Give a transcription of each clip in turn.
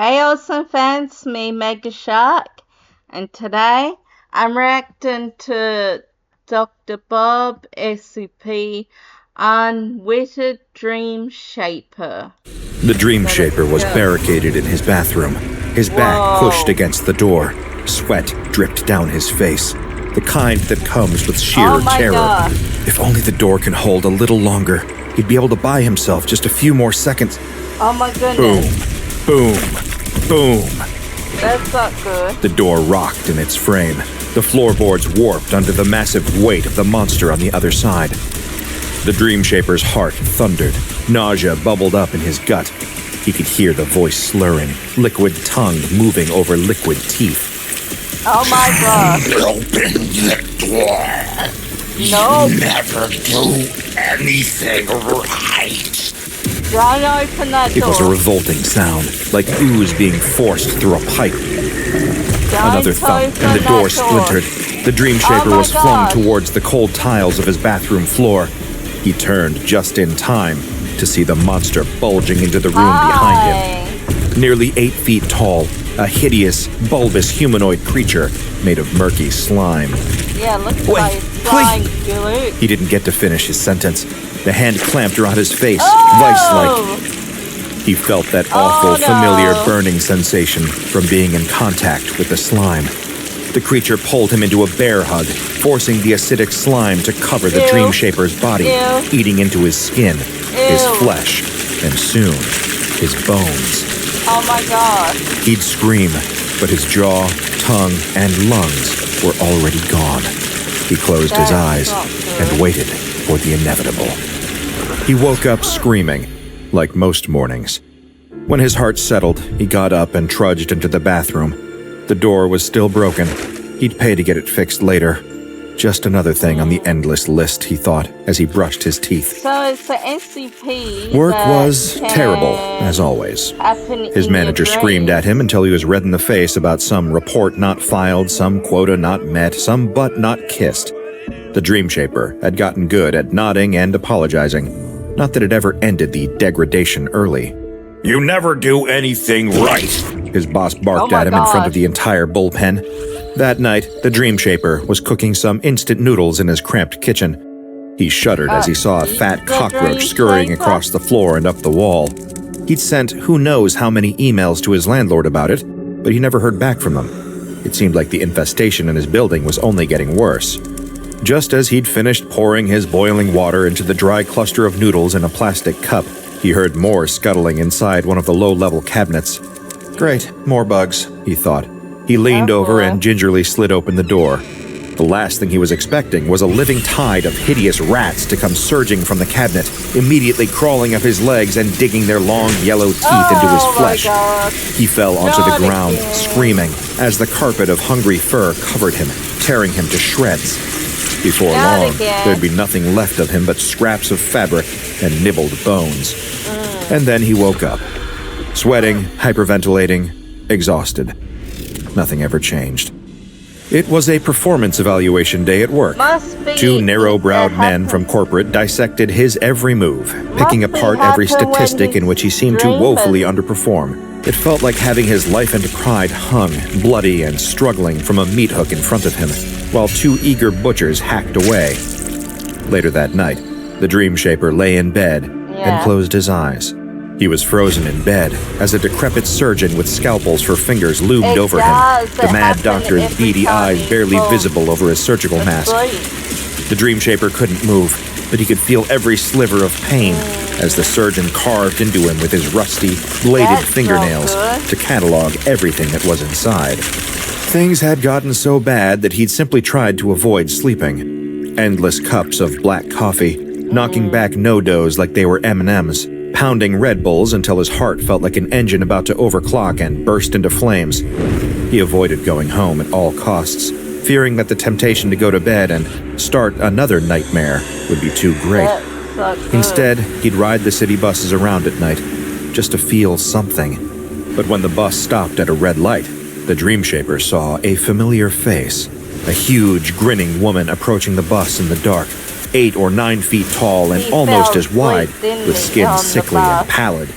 Hey awesome fans, me Megashark, and today I'm reacting to Dr. Bob SCP Unwitted Dream Shaper. The Dream Shaper was barricaded in his bathroom, his back pushed against the door. Sweat dripped down his face, the kind that comes with sheer terror. God. If only the door can hold a little longer, he'd be able to buy himself just a few more seconds. Oh my goodness. Boom, boom, boom. That's not good. The door rocked in its frame. The floorboards warped under the massive weight of the monster on the other side. The Dream Shaper's heart thundered. Nausea bubbled up in his gut. He could hear the voice slurring, liquid tongue moving over liquid teeth. Oh my God. Open the door. No. You never do anything right. Don't open that door. It was a revolting sound, like ooze being forced through a pipe. Another thump, and the door splintered. The Dream Shaper was flung towards the cold tiles of his bathroom floor. He turned just in time to see the monster bulging into the room behind him. Nearly 8 feet tall, a hideous, bulbous humanoid creature made of murky slime. Yeah, look at my slime glue. He didn't get to finish his sentence. The hand clamped around his face, vice-like. He felt that awful, familiar burning sensation from being in contact with the slime. The creature pulled him into a bear hug, forcing the acidic slime to cover the Dream Shaper's body, eating into his skin, his flesh, and soon, his bones. Oh my God. He'd scream, but his jaw, tongue, and lungs were already gone. He closed his eyes and waited for the inevitable. He woke up screaming, like most mornings. When his heart settled, he got up and trudged into the bathroom. The door was still broken. He'd pay to get it fixed later. Just another thing on the endless list, he thought, as he brushed his teeth. So it's the SCP. Work was terrible, as always. His manager screamed at him until he was red in the face about some report not filed, some quota not met, some butt not kissed. The Dream Shaper had gotten good at nodding and apologizing. Not that it ever ended the degradation early. You never do anything right. His boss barked at him in front of the entire bullpen. That night, the Dream Shaper was cooking some instant noodles in his cramped kitchen. He shuddered as he saw a fat cockroach scurrying across the floor and up the wall. He'd sent who knows how many emails to his landlord about it, but he never heard back from them. It seemed like the infestation in his building was only getting worse. Just as he'd finished pouring his boiling water into the dry cluster of noodles in a plastic cup, he heard more scuttling inside one of the low-level cabinets. Great, more bugs, he thought. He leaned over and gingerly slid open the door. The last thing he was expecting was a living tide of hideous rats to come surging from the cabinet, immediately crawling up his legs and digging their long yellow teeth into his flesh. He fell onto the ground, screaming, as the carpet of hungry fur covered him, tearing him to shreds. Before long, there'd be nothing left of him but scraps of fabric and nibbled bones. And then he woke up, sweating, hyperventilating, exhausted. Nothing ever changed. It was a performance evaluation day at work. Two narrow-browed men from corporate dissected his every move, picking apart every statistic in which he seemed to woefully underperform. It felt like having his life and pride hung, bloody and struggling from a meat hook in front of him, while two eager butchers hacked away. Later that night, the Dream Shaper lay in bed and closed his eyes. He was frozen in bed as a decrepit surgeon with scalpels for fingers loomed over him, the mad doctor's beady eyes barely visible over his surgical mask. The Dream Shaper couldn't move, but he could feel every sliver of pain as the surgeon carved into him with his rusty, bladed fingernails to catalog everything that was inside. Things had gotten so bad that he'd simply tried to avoid sleeping. Endless cups of black coffee, knocking back no-dos like they were M&Ms, pounding Red Bulls until his heart felt like an engine about to overclock and burst into flames. He avoided going home at all costs, fearing that the temptation to go to bed and start another nightmare would be too great. Instead, he'd ride the city buses around at night, just to feel something. But when the bus stopped at a red light, the Dream Shaper saw a familiar face, a huge, grinning woman approaching the bus in the dark, 8 or 9 feet tall and almost as wide, with skin sickly and pallid.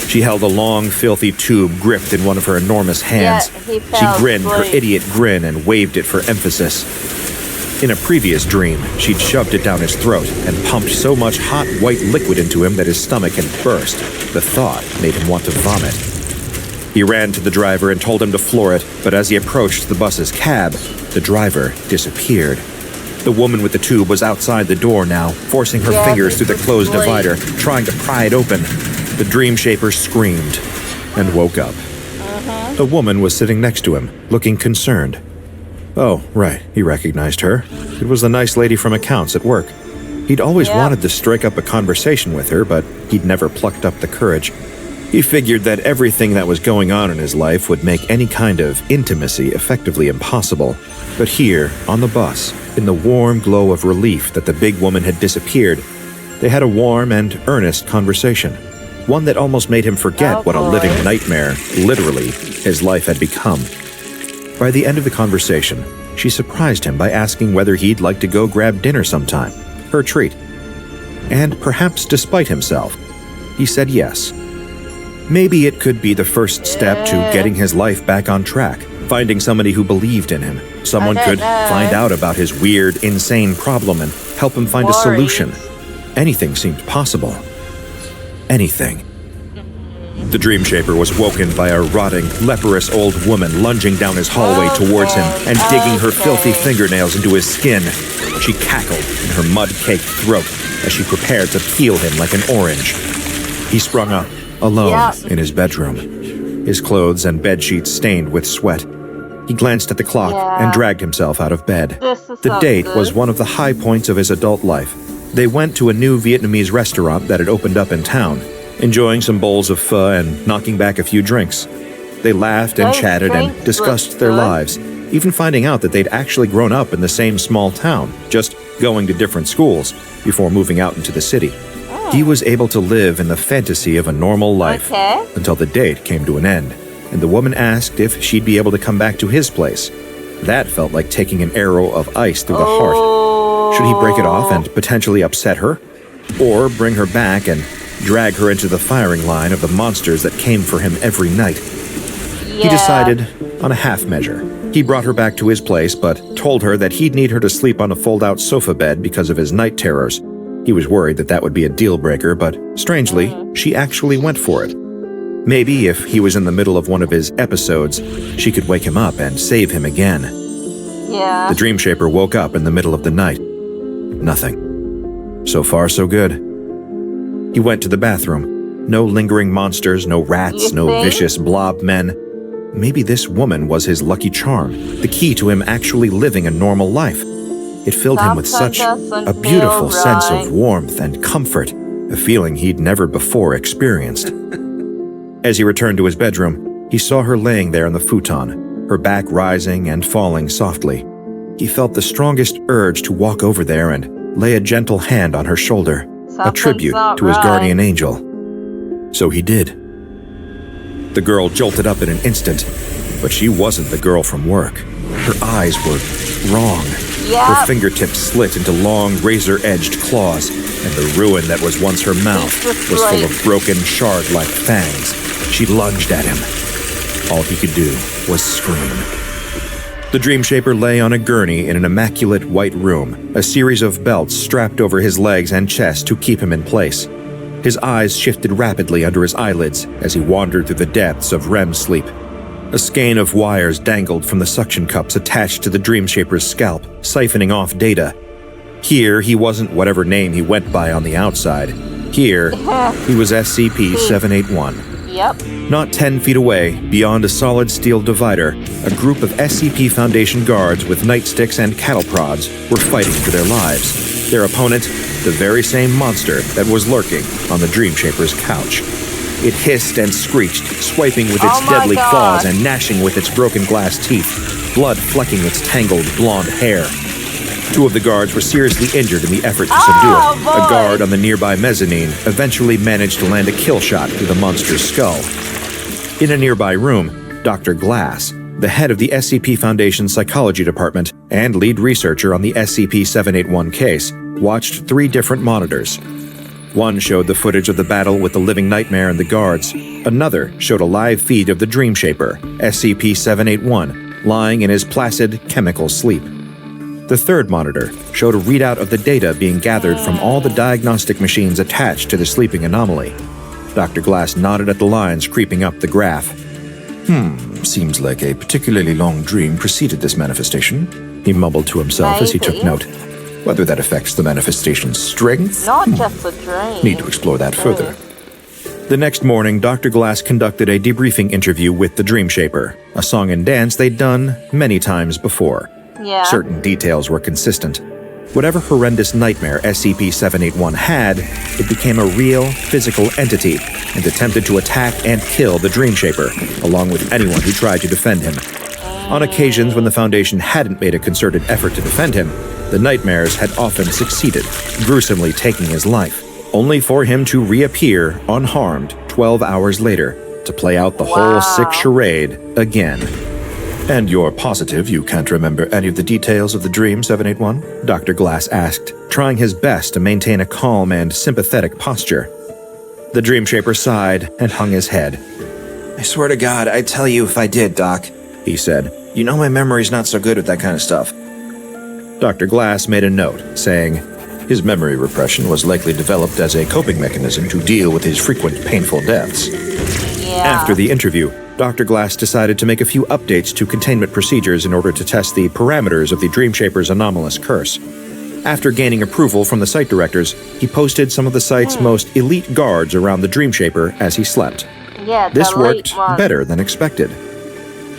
She held a long, filthy tube gripped in one of her enormous hands. Yeah, he She fell grinned her asleep. idiot grin and waved it for emphasis. In a previous dream, she'd shoved it down his throat and pumped so much hot white liquid into him that his stomach had burst. The thought made him want to vomit. He ran to the driver and told him to floor it, but as he approached the bus's cab, the driver disappeared. The woman with the tube was outside the door now, forcing her fingers through the closed divider, trying to pry it open. The dream shaper screamed and woke up. A woman was sitting next to him, looking concerned. Oh, right, he recognized her. It was the nice lady from accounts at work. He'd always wanted to strike up a conversation with her, but he'd never plucked up the courage. He figured that everything that was going on in his life would make any kind of intimacy effectively impossible. But here, on the bus, in the warm glow of relief that the big woman had disappeared, they had a warm and earnest conversation. One that almost made him forget what a living nightmare, literally, his life had become. By the end of the conversation, she surprised him by asking whether he'd like to go grab dinner sometime, her treat. And perhaps despite himself, he said yes. Maybe it could be the first step to getting his life back on track, finding somebody who believed in him. Someone could find out about his weird, insane problem and help him find a solution. Anything seemed possible. Anything. The dream shaper was woken by a rotting, leprous old woman lunging down his hallway towards him and digging her filthy fingernails into his skin. She cackled in her mud-caked throat as she prepared to peel him like an orange. He sprung up, alone, in his bedroom, his clothes and bedsheets stained with sweat. He glanced at the clock and dragged himself out of bed. The date was one of the high points of his adult life. They went to a new Vietnamese restaurant that had opened up in town, enjoying some bowls of pho and knocking back a few drinks. They laughed and chatted and discussed their lives, even finding out that they'd actually grown up in the same small town, just going to different schools before moving out into the city. He was able to live in the fantasy of a normal life until the date came to an end, and the woman asked if she'd be able to come back to his place. That felt like taking an arrow of ice through the heart. Should he break it off and potentially upset her? Or bring her back and drag her into the firing line of the monsters that came for him every night? He decided on a half measure. He brought her back to his place, but told her that he'd need her to sleep on a fold-out sofa bed because of his night terrors. He was worried that that would be a deal-breaker, but strangely, she actually went for it. Maybe if he was in the middle of one of his episodes, she could wake him up and save him again. The dream shaper woke up in the middle of the night. Nothing. So far, so good. He went to the bathroom. No lingering monsters, no rats, no vicious blob men. Maybe this woman was his lucky charm, the key to him actually living a normal life. It filled him with such a beautiful sense of warmth and comfort, a feeling he'd never before experienced. As he returned to his bedroom, he saw her laying there on the futon, her back rising and falling softly. He felt the strongest urge to walk over there and lay a gentle hand on her shoulder, a tribute to his guardian angel. So he did. The girl jolted up in an instant, but she wasn't the girl from work. Her eyes were wrong. Her fingertips slit into long, razor-edged claws, and the ruin that was once her mouth was full of broken, shard-like fangs. She lunged at him. All he could do was scream. The dream shaper lay on a gurney in an immaculate white room, a series of belts strapped over his legs and chest to keep him in place. His eyes shifted rapidly under his eyelids as he wandered through the depths of REM sleep. A skein of wires dangled from the suction cups attached to the dream shaper's scalp, siphoning off data. Here, he wasn't whatever name he went by on the outside. Here, he was SCP-781. Not 10 feet away, beyond a solid steel divider, a group of SCP Foundation guards with nightsticks and cattle prods were fighting for their lives. Their opponent, the very same monster that was lurking on the dream shaper's couch. It hissed and screeched, swiping with its deadly claws and gnashing with its broken glass teeth, blood flecking its tangled blonde hair. Two of the guards were seriously injured in the effort to subdue it. A guard on the nearby mezzanine eventually managed to land a kill shot through the monster's skull. In a nearby room, Dr. Glass, the head of the SCP Foundation Psychology Department and lead researcher on the SCP-781 case, watched 3 different monitors. One showed the footage of the battle with the living nightmare and the guards. Another showed a live feed of the Dream Shaper, SCP-781, lying in his placid, chemical sleep. The third monitor showed a readout of the data being gathered from all the diagnostic machines attached to the sleeping anomaly. Dr. Glass nodded at the lines creeping up the graph. Seems like a particularly long dream preceded this manifestation, he mumbled to himself as he took note. Whether that affects the manifestation's strength? Not just a dream. Need to explore that further. The next morning, Dr. Glass conducted a debriefing interview with the Dream Shaper, a song and dance they'd done many times before. Yeah. Certain details were consistent. Whatever horrendous nightmare SCP-781 had, it became a real, physical entity and attempted to attack and kill the Dream Shaper, along with anyone who tried to defend him. On occasions when the Foundation hadn't made a concerted effort to defend him, the nightmares had often succeeded, gruesomely taking his life, only for him to reappear unharmed 12 hours later to play out the whole sick charade again. And you're positive you can't remember any of the details of the dream, 781? Dr. Glass asked, trying his best to maintain a calm and sympathetic posture. The Dream Shaper sighed and hung his head. I swear to God, I'd tell you if I did, Doc, he said. You know my memory's not so good with that kind of stuff. Dr. Glass made a note, saying, his memory repression was likely developed as a coping mechanism to deal with his frequent painful deaths. Yeah. After the interview, Dr. Glass decided to make a few updates to containment procedures in order to test the parameters of the Dream Shaper's anomalous curse. After gaining approval from the site directors, he posted some of the site's most elite guards around the Dream Shaper as he slept. Yeah, This worked better than expected.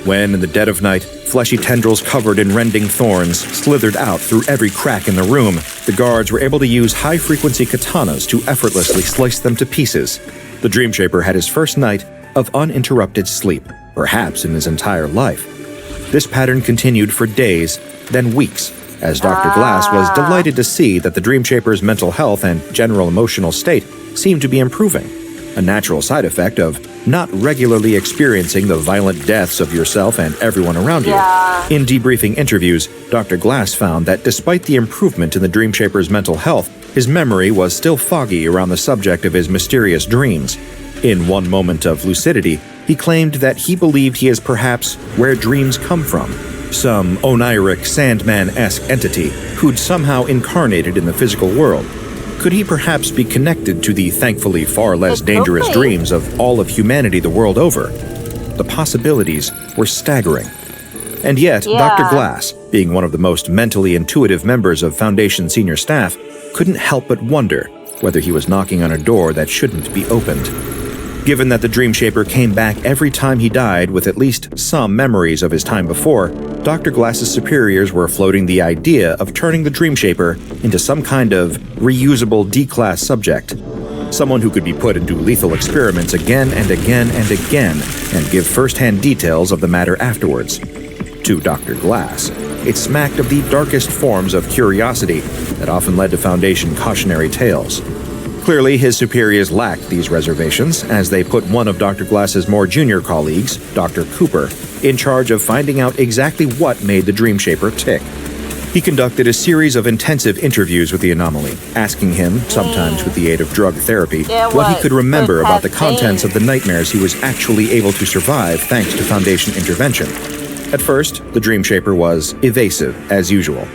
When, in the dead of night, fleshy tendrils covered in rending thorns slithered out through every crack in the room, the guards were able to use high-frequency katanas to effortlessly slice them to pieces. The Dream Shaper had his first night of uninterrupted sleep, perhaps in his entire life. This pattern continued for days, then weeks, as Dr. Glass was delighted to see that the Dream Shaper's mental health and general emotional state seemed to be improving, a natural side effect of not regularly experiencing the violent deaths of yourself and everyone around you. In debriefing interviews, Dr. Glass found that despite the improvement in the Dream Shaper's mental health, his memory was still foggy around the subject of his mysterious dreams. In one moment of lucidity, he claimed that he believed he is perhaps where dreams come from, some oniric Sandman-esque entity who'd somehow incarnated in the physical world. Could he perhaps be connected to the thankfully far less dangerous dreams of all of humanity the world over? The possibilities were staggering. And yet, Dr. Glass, being one of the most mentally intuitive members of Foundation senior staff, couldn't help but wonder whether he was knocking on a door that shouldn't be opened. Given that the Dream Shaper came back every time he died with at least some memories of his time before, Dr. Glass's superiors were floating the idea of turning the Dream Shaper into some kind of reusable D-class subject. Someone who could be put into lethal experiments again and again and again, and give first-hand details of the matter afterwards. To Dr. Glass, it smacked of the darkest forms of curiosity that often led to Foundation cautionary tales. Clearly, his superiors lacked these reservations, as they put one of Dr. Glass's more junior colleagues, Dr. Cooper, in charge of finding out exactly what made the Dream Shaper tick. He conducted a series of intensive interviews with the anomaly, asking him, sometimes with the aid of drug therapy, what he could remember about the contents of the nightmares he was actually able to survive thanks to Foundation intervention. At first, the Dream Shaper was evasive, as usual.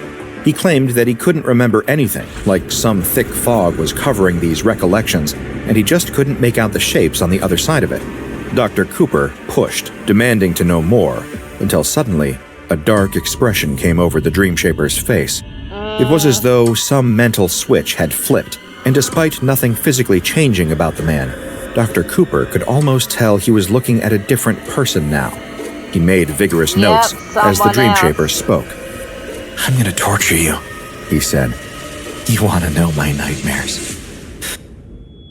He claimed that he couldn't remember anything, like some thick fog was covering these recollections, and he just couldn't make out the shapes on the other side of it. Dr. Cooper pushed, demanding to know more, until suddenly, a dark expression came over the Dream Shaper's face. It was as though some mental switch had flipped, and despite nothing physically changing about the man, Dr. Cooper could almost tell he was looking at a different person now. He made vigorous notes as the Dream Shaper spoke. I'm gonna torture you, he said. You want to know my nightmares?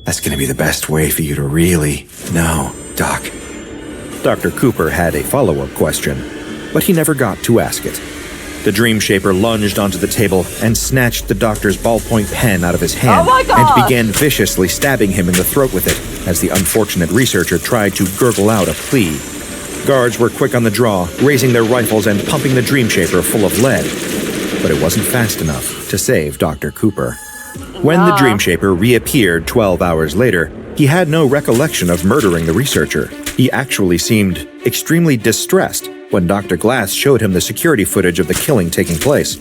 That's gonna be the best way for you to really know, Doc. Dr. Cooper had a follow-up question, but he never got to ask it. The Dream Shaper lunged onto the table and snatched the doctor's ballpoint pen out of his hand and began viciously stabbing him in the throat with it as the unfortunate researcher tried to gurgle out a plea. Guards were quick on the draw, raising their rifles and pumping the Dream Shaper full of lead. But it wasn't fast enough to save Dr. Cooper. When the Dream Shaper reappeared 12 hours later, he had no recollection of murdering the researcher. He actually seemed extremely distressed when Dr. Glass showed him the security footage of the killing taking place.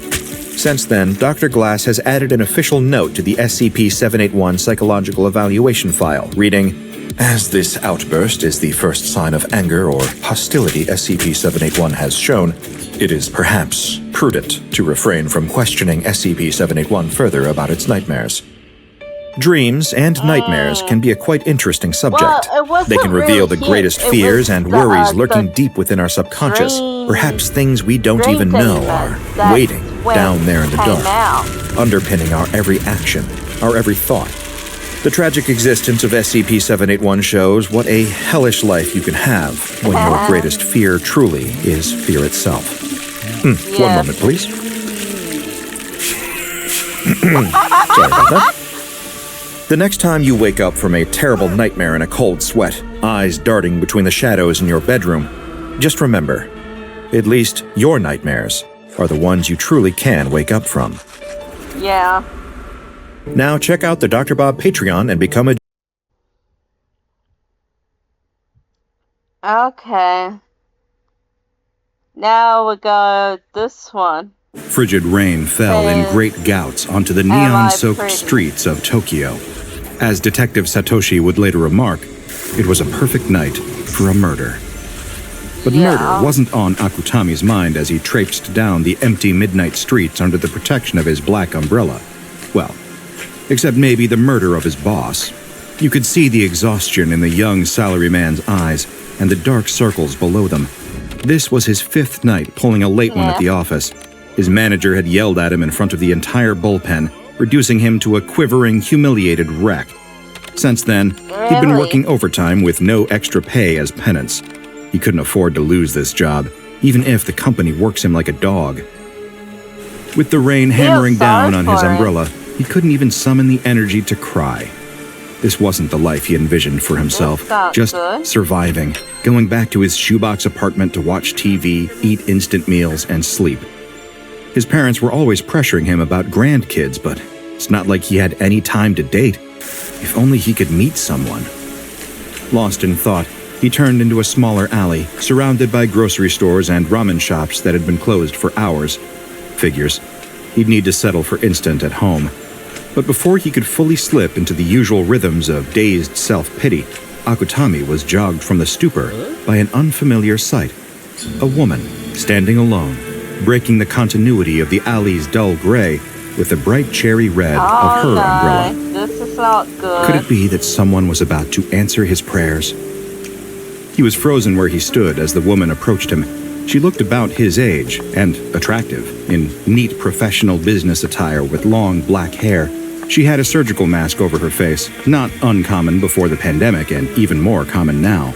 Since then, Dr. Glass has added an official note to the SCP-781 psychological evaluation file, reading, "As this outburst is the first sign of anger or hostility SCP-781 has shown, it is perhaps prudent to refrain from questioning SCP-781 further about its nightmares." Dreams and nightmares can be a quite interesting subject. They can reveal the greatest fears and worries lurking deep within our subconscious. Perhaps things we don't even know are waiting down there in the dark, underpinning our every action, our every thought. The tragic existence of SCP-781 shows what a hellish life you can have when your greatest fear truly is fear itself. One moment, please. Sorry about that. The next time you wake up from a terrible nightmare in a cold sweat, eyes darting between the shadows in your bedroom, just remember, at least your nightmares are the ones you truly can wake up from. Yeah. Now check out the Dr. Bob Patreon and become a... Okay. Now we go this one. Frigid rain fell in great gouts onto the neon-soaked streets of Tokyo. As Detective Satoshi would later remark, it was a perfect night for a murder. But murder wasn't on Akutami's mind as he traipsed down the empty midnight streets under the protection of his black umbrella. Well, except maybe the murder of his boss. You could see the exhaustion in the young salaryman's eyes and the dark circles below them. This was his 5th night pulling a late one at the office. His manager had yelled at him in front of the entire bullpen, reducing him to a quivering, humiliated wreck. Since then, he'd been working overtime with no extra pay as penance. He couldn't afford to lose this job, even if the company works him like a dog. With the rain hammering down on his umbrella, he couldn't even summon the energy to cry. This wasn't the life he envisioned for himself, just surviving, going back to his shoebox apartment to watch TV, eat instant meals, and sleep. His parents were always pressuring him about grandkids, but it's not like he had any time to date. If only he could meet someone. Lost in thought, he turned into a smaller alley, surrounded by grocery stores and ramen shops that had been closed for hours. Figures. He'd need to settle for instant at home. But before he could fully slip into the usual rhythms of dazed self-pity, Akutami was jogged from the stupor by an unfamiliar sight. A woman, standing alone, breaking the continuity of the alley's dull gray with the bright cherry red of her umbrella. This is not good. Could it be that someone was about to answer his prayers? He was frozen where he stood as the woman approached him. She looked about his age and attractive, in neat professional business attire with long black hair. She had a surgical mask over her face, not uncommon before the pandemic and even more common now.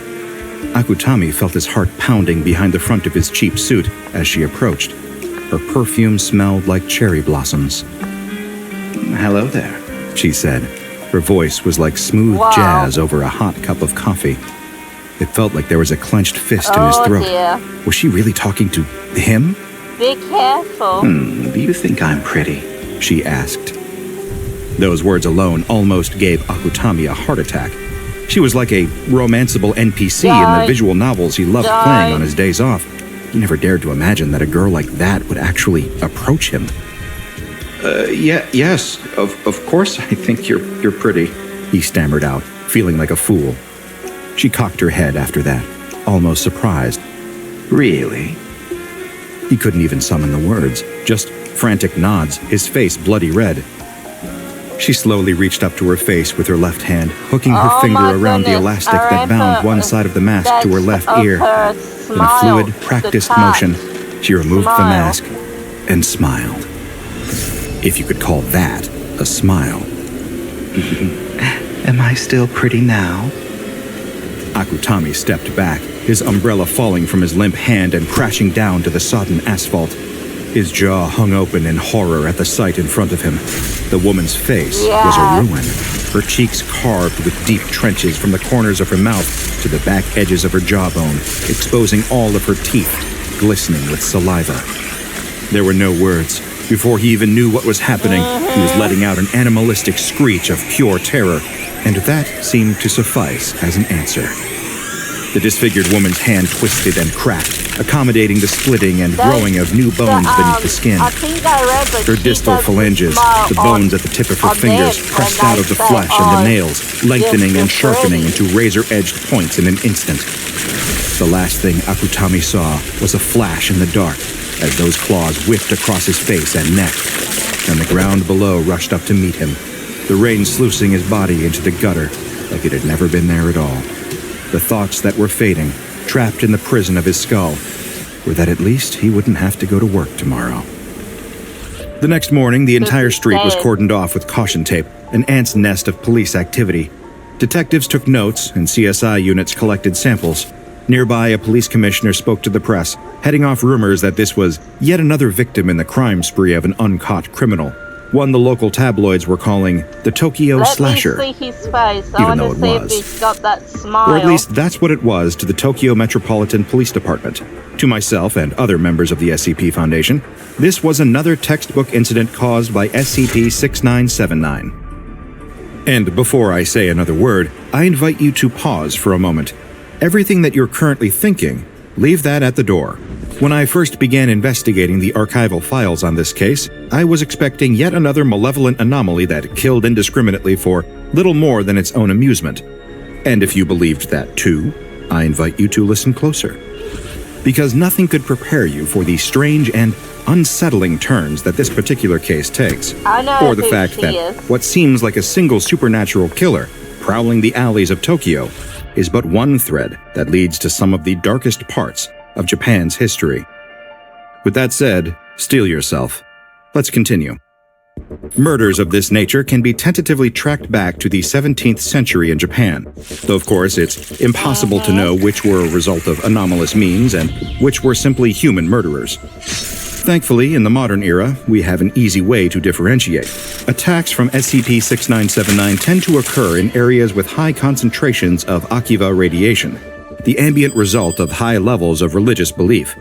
Akutami felt his heart pounding behind the front of his cheap suit as she approached. Her perfume smelled like cherry blossoms. "Hello there," she said. Her voice was like smooth jazz over a hot cup of coffee. It felt like there was a clenched fist in his throat. Dear. Was she really talking to him? Be careful. Do you think I'm pretty?" she asked. Those words alone almost gave Akutami a heart attack. She was like a romanceable NPC in the visual novels he loved playing on his days off. He never dared to imagine that a girl like that would actually approach him. Yes, of course I think you're pretty," he stammered out, feeling like a fool. She cocked her head after that, almost surprised. "Really?" He couldn't even summon the words, just frantic nods, his face bloody red. She slowly reached up to her face with her left hand, hooking her finger around the elastic that bound one side of the mask to her left ear. In a fluid, practiced motion, she removed the mask and smiled. If you could call that a smile. "Am I still pretty now?" Akutami stepped back, his umbrella falling from his limp hand and crashing down to the sodden asphalt. His jaw hung open in horror at the sight in front of him. The woman's face was a ruin, her cheeks carved with deep trenches from the corners of her mouth to the back edges of her jawbone, exposing all of her teeth, glistening with saliva. There were no words, Before he even knew what was happening, he was letting out an animalistic screech of pure terror, and that seemed to suffice as an answer. The disfigured woman's hand twisted and cracked, accommodating the splitting and growing of new bones beneath the skin. I think I read that Her she distal does phalanges, smile the bones at the tip of her on fingers them, pressed and out of the that's flesh that and the on nails, lengthening and just sharpening pretty. into razor-edged points in an instant. The last thing Akutami saw was a flash in the dark as those claws whipped across his face and neck, and the ground below rushed up to meet him, the rain sluicing his body into the gutter like it had never been there at all. The thoughts that were fading, trapped in the prison of his skull, were that at least he wouldn't have to go to work tomorrow. The next morning, the entire street was cordoned off with caution tape, an ant's nest of police activity. Detectives took notes, and CSI units collected samples. Nearby, a police commissioner spoke to the press, heading off rumors that this was yet another victim in the crime spree of an uncaught criminal, one the local tabloids were calling the Tokyo Slasher. Let me see his face. I Even want though to it see if was. he's got that smile. Or at least that's what it was to the Tokyo Metropolitan Police Department. To myself and other members of the SCP Foundation, this was another textbook incident caused by SCP-6979. And before I say another word, I invite you to pause for a moment. Everything that you're currently thinking, leave that at the door. When I first began investigating the archival files on this case, I was expecting yet another malevolent anomaly that killed indiscriminately for little more than its own amusement. And if you believed that too, I invite you to listen closer. Because nothing could prepare you for the strange and unsettling turns that this particular case takes, I know or the who fact she that is. what seems like a single supernatural killer prowling the alleys of Tokyo is but one thread that leads to some of the darkest parts of Japan's history. With that said, steel yourself. Let's continue. Murders of this nature can be tentatively tracked back to the 17th century in Japan, though of course it's impossible to know which were a result of anomalous means and which were simply human murderers. Thankfully, in the modern era, we have an easy way to differentiate. Attacks from SCP-6979 tend to occur in areas with high concentrations of Akiva radiation, the ambient result of high levels of religious belief.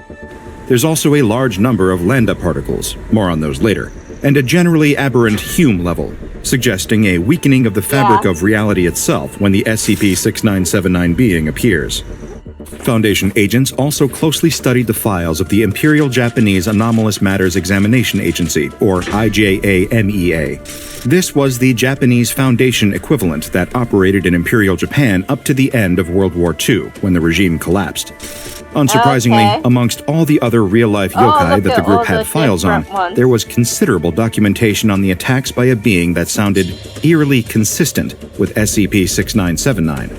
There's also a large number of lambda particles, more on those later, and a generally aberrant Hume level, suggesting a weakening of the fabric of reality itself when the SCP-6979 being appears. Foundation agents also closely studied the files of the Imperial Japanese Anomalous Matters Examination Agency, or IJAMEA. This was the Japanese Foundation equivalent that operated in Imperial Japan up to the end of World War II, when the regime collapsed. Unsurprisingly, Okay. amongst all the other real-life yokai look that the at group all had the files on, different ones. there was considerable documentation on the attacks by a being that sounded eerily consistent with SCP-6979.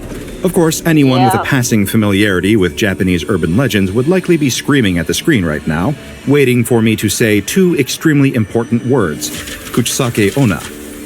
Of course, anyone with a Yeah. passing familiarity with Japanese urban legends would likely be screaming at the screen right now, waiting for me to say two extremely important words: Kuchisake Onna,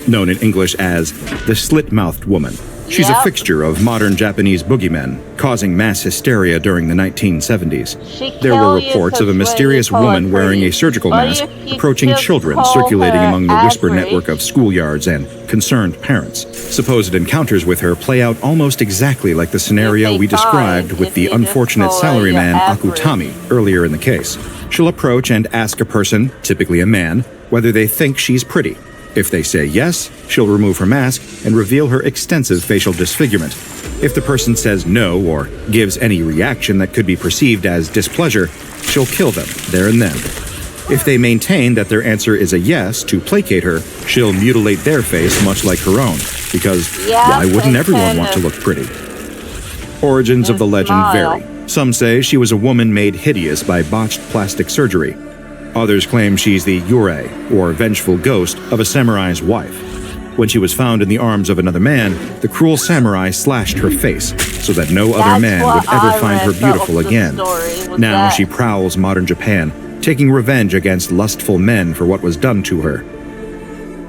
known in English as the slit-mouthed woman. She's a Yep. fixture of modern Japanese boogeymen, causing mass hysteria during the 1970s. She There were kill you reports of a 'cause when mysterious you call woman her wearing a pretty. surgical Or mask if you approaching just children call circulating her among the whisper average. network of schoolyards and concerned parents. Supposed encounters with her play out almost exactly like the scenario If they we described find, with if the you just unfortunate call her your salaryman average. Akutami earlier in the case. She'll approach and ask a person, typically a man, whether they think she's pretty. If they say yes, she'll remove her mask and reveal her extensive facial disfigurement. If the person says no or gives any reaction that could be perceived as displeasure, she'll kill them there and then. If they maintain that their answer is a yes to placate her, she'll mutilate their face much like her own, because Yeah, why wouldn't and everyone kind want to of- look pretty? Origins of the legend smile. vary. Some say she was a woman made hideous by botched plastic surgery. Others claim she's the yurei, or vengeful ghost, of a samurai's wife. When she was found in the arms of another man, the cruel samurai slashed her face so that no other That's man what would ever I find her read beautiful of the again. story, was Now that. she prowls modern Japan, taking revenge against lustful men for what was done to her.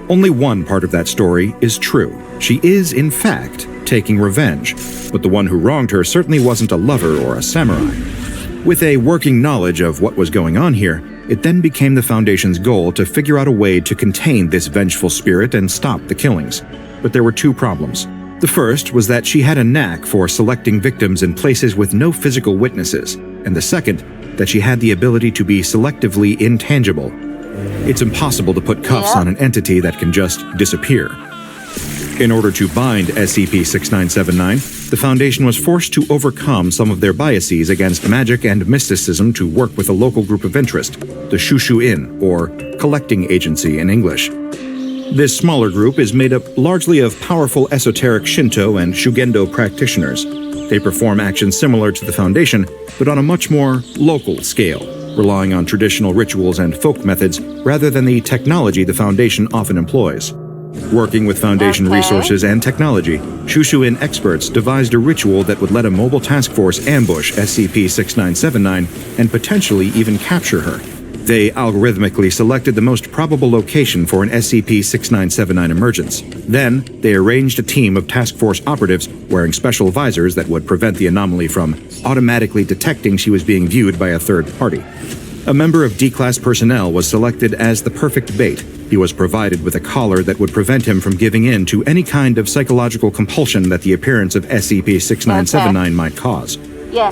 Only one part of that story is true. She is, in fact, taking revenge, but the one who wronged her certainly wasn't a lover or a samurai. With a working knowledge of what was going on here, it then became the Foundation's goal to figure out a way to contain this vengeful spirit and stop the killings. But there were two problems. The first was that she had a knack for selecting victims in places with no physical witnesses, and the second, that she had the ability to be selectively intangible. It's impossible to put cuffs on an entity that can just disappear. In order to bind SCP-6979, the Foundation was forced to overcome some of their biases against magic and mysticism to work with a local group of interest, the Shushu-in, or Collecting Agency in English. This smaller group is made up largely of powerful esoteric Shinto and Shugendo practitioners. They perform actions similar to the Foundation, but on a much more local scale, relying on traditional rituals and folk methods rather than the technology the Foundation often employs. Working with Foundation resources and technology, Shushu-in experts devised a ritual that would let a mobile task force ambush SCP-6979 and potentially even capture her. They algorithmically selected the most probable location for an SCP-6979 emergence. Then, they arranged a team of task force operatives wearing special visors that would prevent the anomaly from automatically detecting she was being viewed by a third party. A member of D-Class personnel was selected as the perfect bait. He was provided with a collar that would prevent him from giving in to any kind of psychological compulsion that the appearance of SCP-6979 might cause.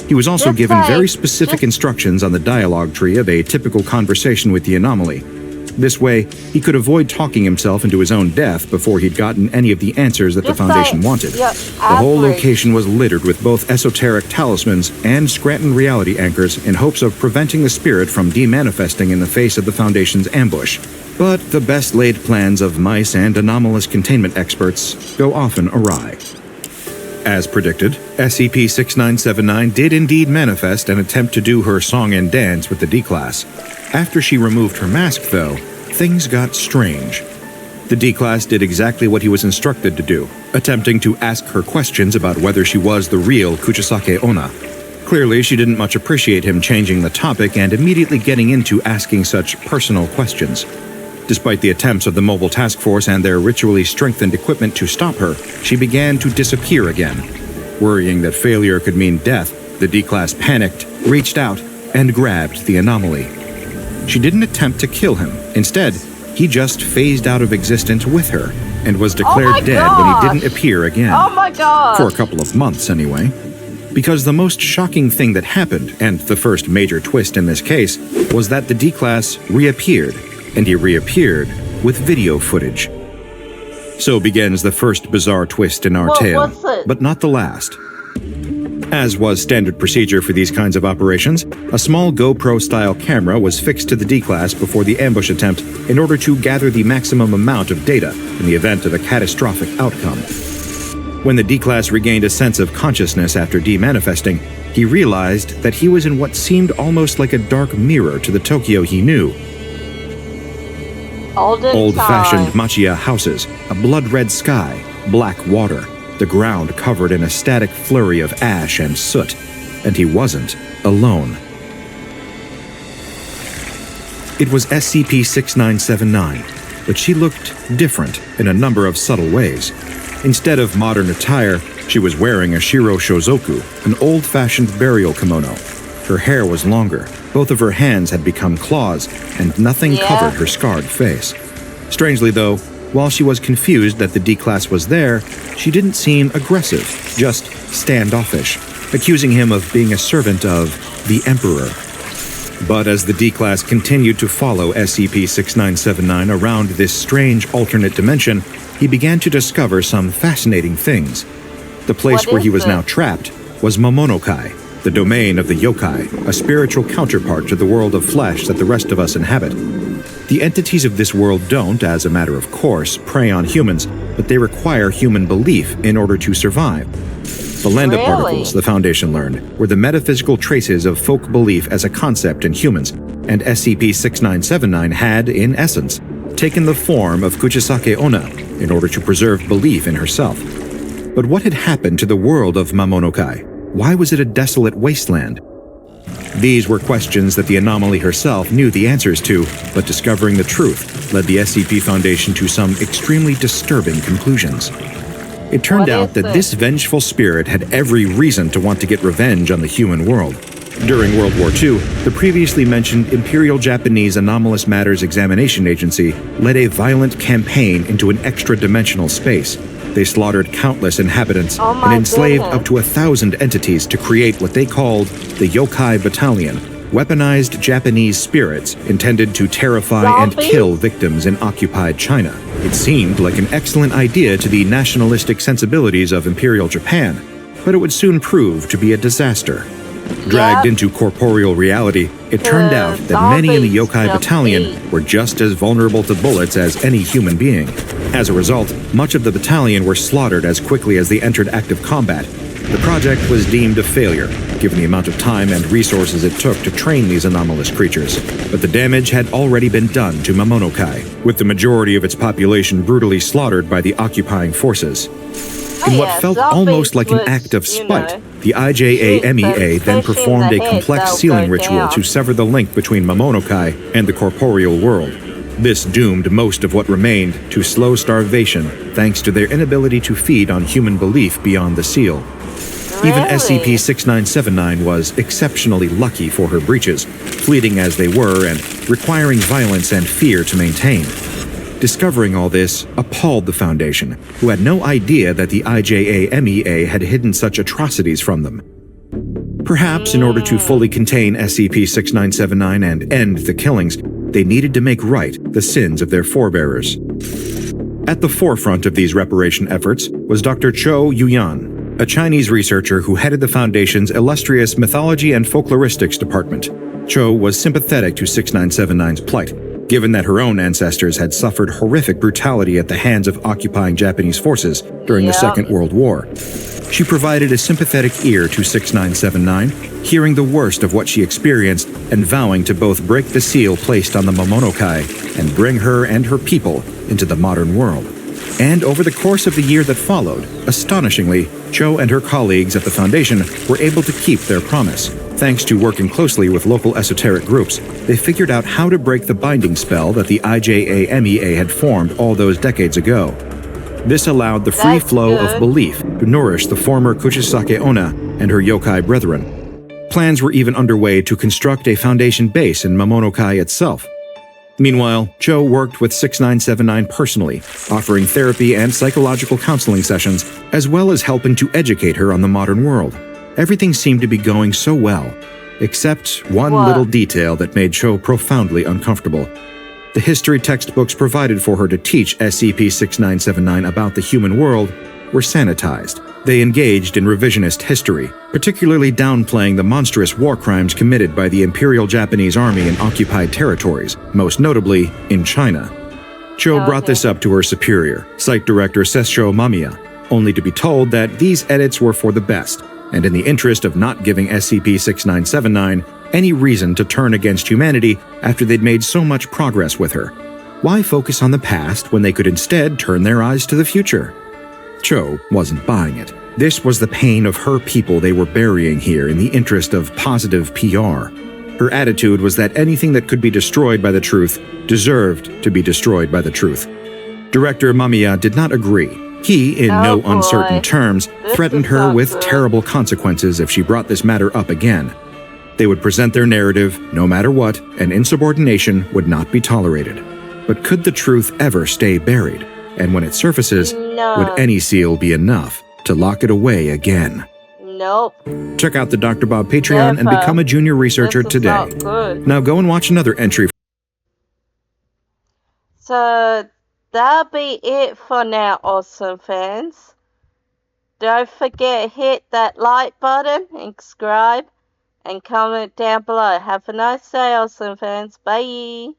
He was also given very specific instructions on the dialogue tree of a typical conversation with the anomaly. This way, he could avoid talking himself into his own death before he'd gotten any of the answers that the Foundation wanted. The whole location was littered with both esoteric talismans and Scranton reality anchors in hopes of preventing the spirit from demanifesting in the face of the Foundation's ambush. But the best-laid plans of mice and anomalous containment experts go often awry. As predicted, SCP-6979 did indeed manifest and attempt to do her song and dance with the D-Class. After she removed her mask, though, things got strange. The D-Class did exactly what he was instructed to do, attempting to ask her questions about whether she was the real Kuchisake Onna. Clearly, she didn't much appreciate him changing the topic and immediately getting into asking such personal questions. Despite the attempts of the mobile task force and their ritually strengthened equipment to stop her, she began to disappear again. Worrying that failure could mean death, the D-Class panicked, reached out, and grabbed the anomaly. She didn't attempt to kill him. Instead, he just phased out of existence with her and was declared dead when he didn't appear again. Oh my god! For a couple of months, anyway. Because the most shocking thing that happened, and the first major twist in this case, was that the D-Class reappeared, and he reappeared with video footage. So begins the first bizarre twist in our tale, but not the last. As was standard procedure for these kinds of operations, a small GoPro-style camera was fixed to the D-Class before the ambush attempt in order to gather the maximum amount of data in the event of a catastrophic outcome. When the D-Class regained a sense of consciousness after demanifesting, he realized that he was in what seemed almost like a dark mirror to the Tokyo he knew. Old-fashioned machiya houses, a blood-red sky, black water, the ground covered in a static flurry of ash and soot, and he wasn't alone. It was SCP-6979, but she looked different in a number of subtle ways. Instead of modern attire, she was wearing a shiro shozoku, an old-fashioned burial kimono. Her hair was longer, both of her hands had become claws, and nothing covered her scarred face. Strangely, though, while she was confused that the D-Class was there, she didn't seem aggressive, just standoffish, accusing him of being a servant of the Emperor. But as the D-Class continued to follow SCP-6979 around this strange alternate dimension, he began to discover some fascinating things. The place where he was now trapped was Momonokai, the domain of the yokai, a spiritual counterpart to the world of flesh that the rest of us inhabit. The entities of this world don't, as a matter of course, prey on humans, but they require human belief in order to survive. The Lambda particles, the Foundation learned, were the metaphysical traces of folk belief as a concept in humans, and SCP-6979 had, in essence, taken the form of Kuchisake Onna in order to preserve belief in herself. But what had happened to the world of Momonokai? Why was it a desolate wasteland? These were questions that the anomaly herself knew the answers to, but discovering the truth led the SCP Foundation to some extremely disturbing conclusions. It turned out that this vengeful spirit had every reason to want to get revenge on the human world. During World War II, the previously mentioned Imperial Japanese Anomalous Matters Examination Agency led a violent campaign into an extra-dimensional space. They slaughtered countless inhabitants and enslaved up to 1,000 entities to create what they called the Yokai Battalion, weaponized Japanese spirits intended to terrify and kill victims in occupied China. It seemed like an excellent idea to the nationalistic sensibilities of Imperial Japan, but it would soon prove to be a disaster. Dragged into corporeal reality, it turned out that many in the yokai battalion were just as vulnerable to bullets as any human being. As a result, much of the battalion were slaughtered as quickly as they entered active combat. The project was deemed a failure, given the amount of time and resources it took to train these anomalous creatures. But the damage had already been done to Momonokai, with the majority of its population brutally slaughtered by the occupying forces. In what felt almost like an act of spite, the IJA-MEA then performed a complex sealing ritual to sever the link between Momonokai and the corporeal world. This doomed most of what remained to slow starvation thanks to their inability to feed on human belief beyond the seal. Even SCP-6979 was exceptionally lucky for her breaches, fleeting as they were and requiring violence and fear to maintain. Discovering all this appalled the Foundation, who had no idea that the IJA-MEA had hidden such atrocities from them. Perhaps in order to fully contain SCP-6979 and end the killings, they needed to make right the sins of their forebearers. At the forefront of these reparation efforts was Dr. Cho Yuyan, a Chinese researcher who headed the Foundation's illustrious Mythology and Folkloristics Department. Cho was sympathetic to 6979's plight, given that her own ancestors had suffered horrific brutality at the hands of occupying Japanese forces during the Second World War. She provided a sympathetic ear to 6979, hearing the worst of what she experienced and vowing to both break the seal placed on the Momonokai and bring her and her people into the modern world. And over the course of the year that followed, astonishingly, Cho and her colleagues at the Foundation were able to keep their promise. Thanks to working closely with local esoteric groups, they figured out how to break the binding spell that the IJA-MEA had formed all those decades ago. This allowed the free flow of belief to nourish the former Kuchisake Onna and her yokai brethren. Plans were even underway to construct a Foundation base in Momonokai itself. Meanwhile, Cho worked with 6979 personally, offering therapy and psychological counseling sessions, as well as helping to educate her on the modern world. Everything seemed to be going so well, except one little detail that made Cho profoundly uncomfortable. The history textbooks provided for her to teach SCP-6979 about the human world were sanitized. They engaged in revisionist history, particularly downplaying the monstrous war crimes committed by the Imperial Japanese Army in occupied territories, most notably in China. Cho brought this up to her superior, Site Director Sessho Mamiya, only to be told that these edits were for the best, and in the interest of not giving SCP-6979 any reason to turn against humanity after they'd made so much progress with her. Why focus on the past when they could instead turn their eyes to the future? Cho wasn't buying it. This was the pain of her people they were burying here in the interest of positive PR. Her attitude was that anything that could be destroyed by the truth deserved to be destroyed by the truth. Director Mamiya did not agree. He, in no uncertain terms, threatened her with terrible consequences if she brought this matter up again. They would present their narrative, no matter what, and insubordination would not be tolerated. But could the truth ever stay buried? And when it surfaces, would any seal be enough to lock it away again? Nope. Check out the Dr. Bob Patreon and become a junior researcher today. Now go and watch another entry. So that'll be it for now, awesome fans. Don't forget hit that like button and subscribe and comment down below. Have a nice day, awesome fans. Bye.